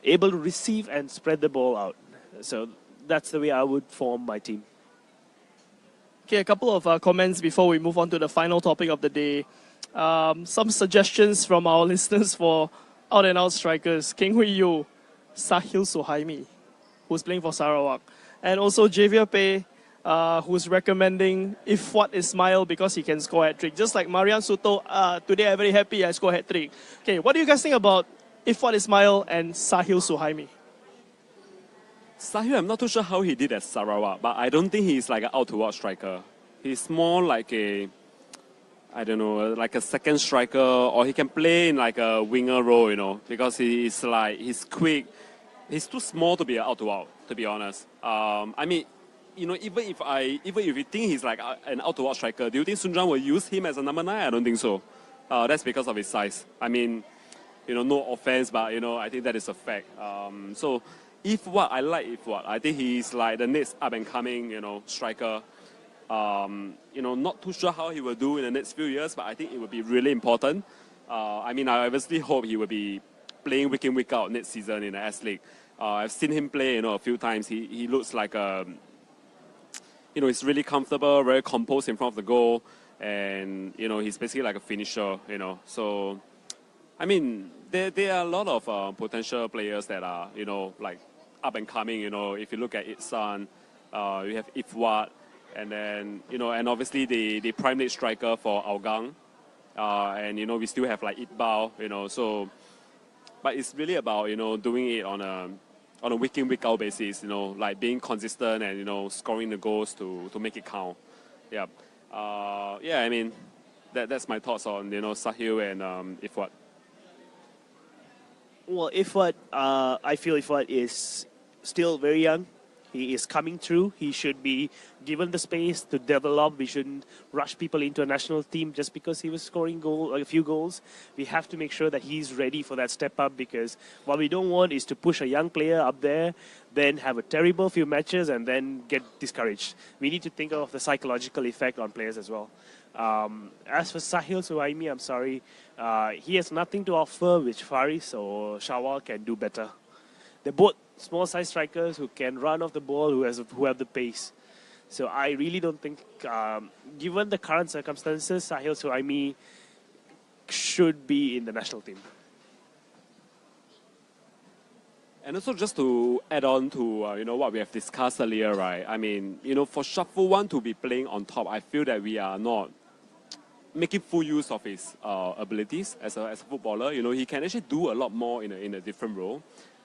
able to receive and spread the ball out. So that's the way I would form my team. Okay, a couple of comments before we move on to the final topic of the day. Some suggestions from our listeners for out-and-out strikers. Keng Hui Yu, Sahil Suhaimi, who's playing for Sarawak. And also Javier Pei, who's recommending Ifwat Ismail because he can score hat-trick. Just like Marian Soto, today I'm very happy I scored hat-trick. Okay, what do you guys think about Ifwat Ismail and Sahil Suhaimi? Sahil, I'm not too sure how he did at Sarawak, but I don't think he's like an out-to-out striker. He's more like like a second striker, or he can play in like a winger role, because he's quick. He's too small to be an out-to-out, to be honest. Even if you think he's like an out-to-out striker, do you think Sunjan will use him as a number 9? I don't think so. That's because of his size. No offense, but I think that is a fact. So I like Ifwat. I think he's like the next up-and-coming, striker. Not too sure how he will do in the next few years, but I think it will be really important. I obviously hope he will be playing week in, week out next season in the S.League. I've seen him play, a few times. He looks like he's really comfortable, very composed in front of the goal, and he's basically like a finisher. So there are a lot of potential players that are like up and coming. If you look at Itsan, you have Ifwat. And then, and obviously the prime league striker for Hougang, and we still have like Iqbal, so. But it's really about doing it on a week in week out basis, like being consistent and scoring the goals to make it count. Yeah, yeah. I mean, that's my thoughts on Sahil and Ifwat. Well, Ifat, I feel Ifat is still very young. He is coming through. He should be given the space to develop. We shouldn't rush people into a national team just because he was scoring a few goals. We have to make sure that he's ready for that step up, because what we don't want is to push a young player up there, then have a terrible few matches and then get discouraged. We need to think of the psychological effect on players as well. As for Sahil Suhaimi, I'm sorry, he has nothing to offer which Faris or Shawal can do better. They're both small-sized strikers who can run off the ball, who have the pace. So I really don't think, given the current circumstances, Sahil Suhaimi should be in the national team. And also just to add on to what we have discussed earlier, right? I mean, for Shuffle One to be playing on top, I feel that we are not making full use of his abilities as a footballer. He can actually do a lot more in a different role.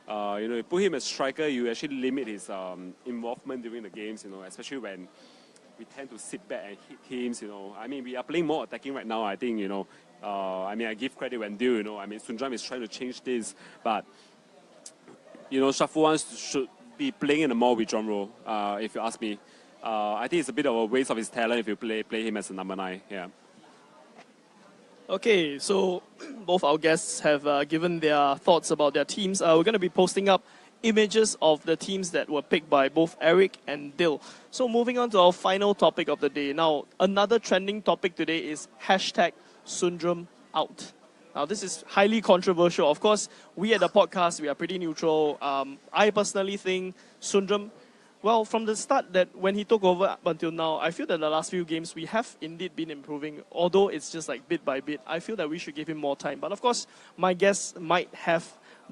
You put him as striker, you actually limit his involvement during the games, especially when we tend to sit back and hit teams, I mean, we are playing more attacking right now, I think, I mean, I give credit when due, I mean, Sunjam is trying to change this, but, Shafuan should be playing in a more withdrawn role, if you ask me. I think it's a bit of a waste of his talent if you play him as a number 9, yeah. Okay, so both our guests have given their thoughts about their teams. We're going to be posting up images of the teams that were picked by both Eric and Dil. So moving on to our final topic of the day. Now, another trending topic today is #Sundram out. Now, this is highly controversial. Of course, we at the podcast, we are pretty neutral. I personally think Sundram, well, from the start that when he took over up until now, I feel that the last few games we have indeed been improving, although it's just like bit by bit. I feel that we should give him more time. But of course, my guests might have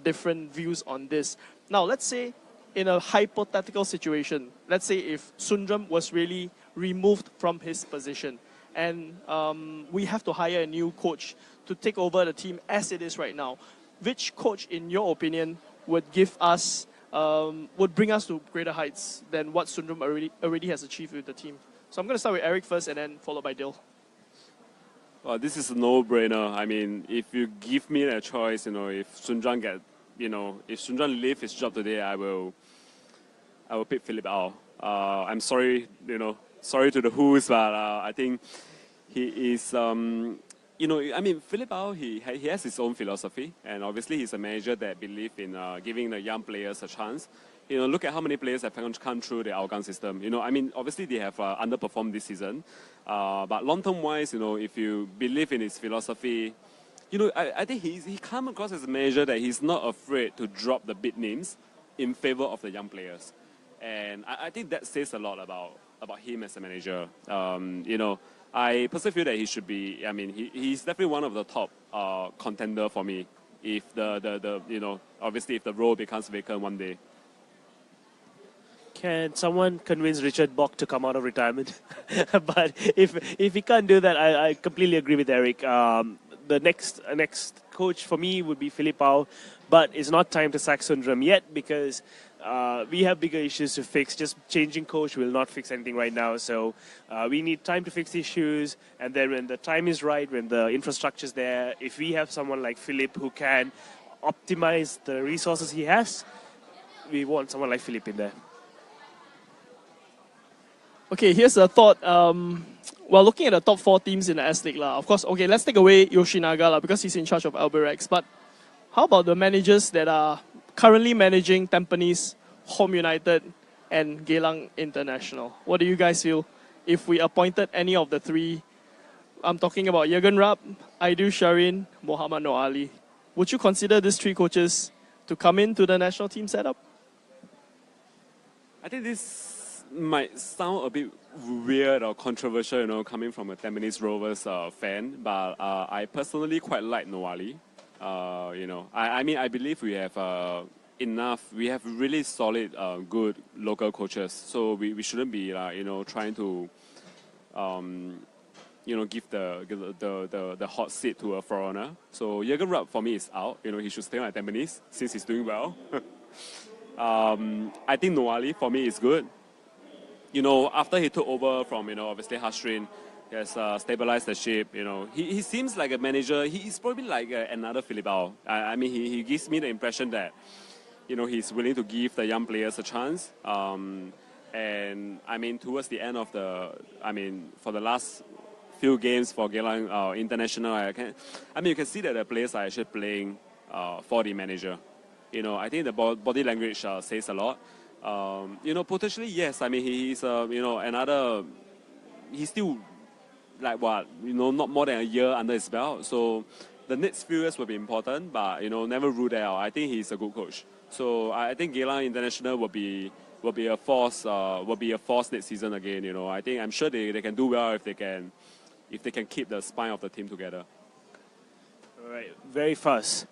different views on this. Now, let's say in a hypothetical situation, let's say if Sundram was really removed from his position and we have to hire a new coach to take over the team as it is right now, which coach, in your opinion, would give us would bring us to greater heights than what Sundram already has achieved with the team? So I'm going to start with Eric first and then followed by Dil. Well, this is a no-brainer. I mean, if you give me a choice, if Sundram if Sundram leave his job today, I will pick Philip Au. I'm sorry, sorry to the Who's, but I think he is, I mean, Philip Au, he has his own philosophy, and obviously he's a manager that believes in giving the young players a chance. Look at how many players have come through the Hougang system. I mean, obviously they have underperformed this season, but long-term wise, if you believe in his philosophy, I think he comes across as a manager that he's not afraid to drop the big names in favor of the young players, and I think that says a lot about him as a manager. I personally feel that he should be. I mean, he's definitely one of the top contender for me. If obviously if the role becomes vacant one day. Can someone convince Richard Bock to come out of retirement? But if he can't do that, I completely agree with Eric. The next coach for me would be Philip Au, but it's not time to sack Sundram yet because we have bigger issues to fix. Just changing coach will not fix anything right now. So we need time to fix issues, and then when the time is right, when the infrastructure is there, if we have someone like Philip who can optimize the resources he has, we want someone like Philip in there. Okay, here's a thought. Well, looking at the top 4 teams in the S.League, of course, okay, let's take away Yoshinaga because he's in charge of Albirex. But how about the managers that are currently managing Tampines, Home United, and Geylang International? What do you guys feel if we appointed any of the 3? I'm talking about Jurgen Rapp, Aidil Sharin, Mohammad Noor Ali. Would you consider these 3 coaches to come into the national team setup? I think this might sound a bit weird or controversial, coming from a Tampines Rovers fan, but I personally quite like Noor Ali. I mean, I believe we have enough. We have really solid, good local coaches, so we shouldn't be, trying to, give the hot seat to a foreigner. So Jurgen Rupp for me is out. He should stay on at Tampines since he's doing well. I think Noali for me is good. After he took over from obviously Hashrin, he has stabilized the ship. He seems like a manager. He's probably like another Filipao. I mean, he gives me the impression that he's willing to give the young players a chance. And I mean, towards the end of for the last few games for Geylang International, you can see that the players are actually playing for the manager. I think the body language says a lot. Potentially yes. I mean, he's another. He's still like not more than a year under his belt. So the next few years will be important, but never rule that out. I think he's a good coach. So I think Geylang International will be a force next season again. I'm sure they can do well if they can keep the spine of the team together. All right, very fast.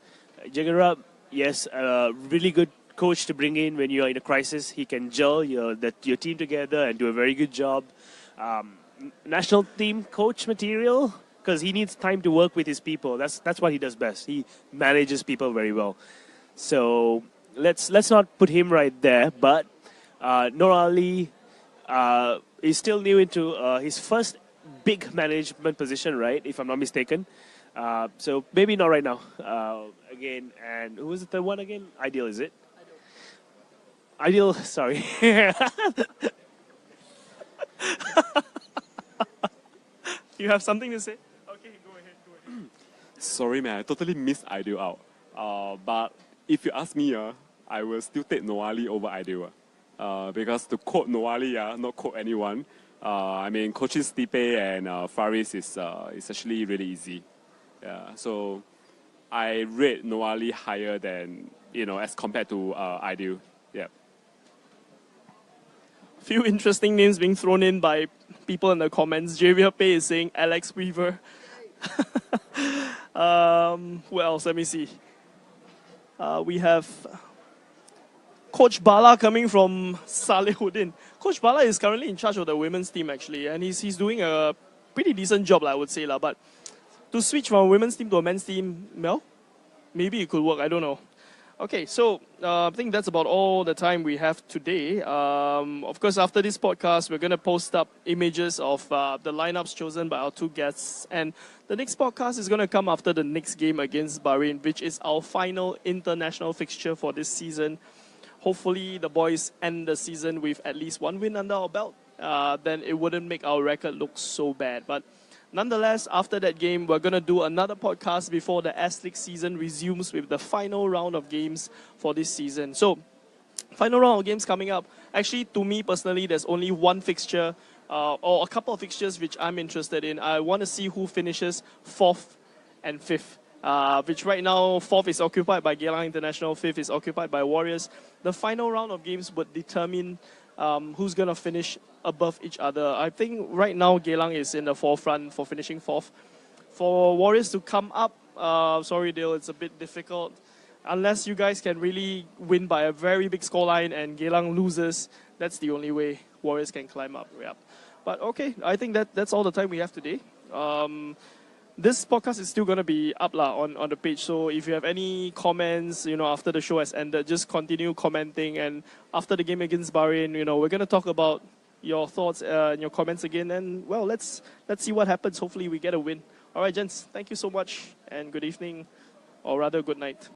Jurgen Rupp, yes, really good coach to bring in when you are in a crisis. He can gel your team together and do a very good job. National team coach material, because he needs time to work with his people. That's what he does best. He manages people very well. So let's not put him right there. But Noor Ali is still new into his first big management position, right? If I'm not mistaken. So maybe not right now. Again, and who was the third one again? Ideal, is it? Ideal, sorry. You have something to say? Okay, go ahead. Sorry, man, I totally missed Ideal out. But if you ask me, I will still take Noali over Ideal. Because to quote Noali, not quote anyone, coaching Stipe and Faris is actually really easy. So I rate Noali higher than, as compared to Ideal. Yeah. Few interesting names being thrown in by people in the comments. Javier Pay is saying Alex Weaver. Who else? Let me see. We have Coach Bala coming from Salehuddin. Coach Bala is currently in charge of the women's team actually, and he's doing a pretty decent job, I would say. But to switch from a women's team to a men's team, well, maybe it could work, I don't know. Okay, so I think that's about all the time we have today. Of course, after this podcast, we're going to post up images of the lineups chosen by our two guests. And the next podcast is going to come after the next game against Bahrain, which is our final international fixture for this season. Hopefully, the boys end the season with at least one win under our belt. Then it wouldn't make our record look so bad. But nonetheless, after that game, we're going to do another podcast before the S.League season resumes with the final round of games for this season. So, final round of games coming up. Actually, to me personally, there's only one fixture or a couple of fixtures which I'm interested in. I want to see who finishes 4th and 5th. Which right now, 4th is occupied by Geylang International, 5th is occupied by Warriors. The final round of games would determine who's going to finish above each other. I think right now Geylang is in the forefront for finishing 4th. For Warriors to come up, sorry Dale, it's a bit difficult. Unless you guys can really win by a very big scoreline and Geylang loses, that's the only way Warriors can climb up. Yeah. But okay, I think that's all the time we have today. This podcast is still going to be up on the page. So if you have any comments, after the show has ended, just continue commenting. And after the game against Bahrain, we're going to talk about your thoughts and your comments again. And well, let's see what happens. Hopefully we get a win. All right, gents, thank you so much and good evening, or rather good night.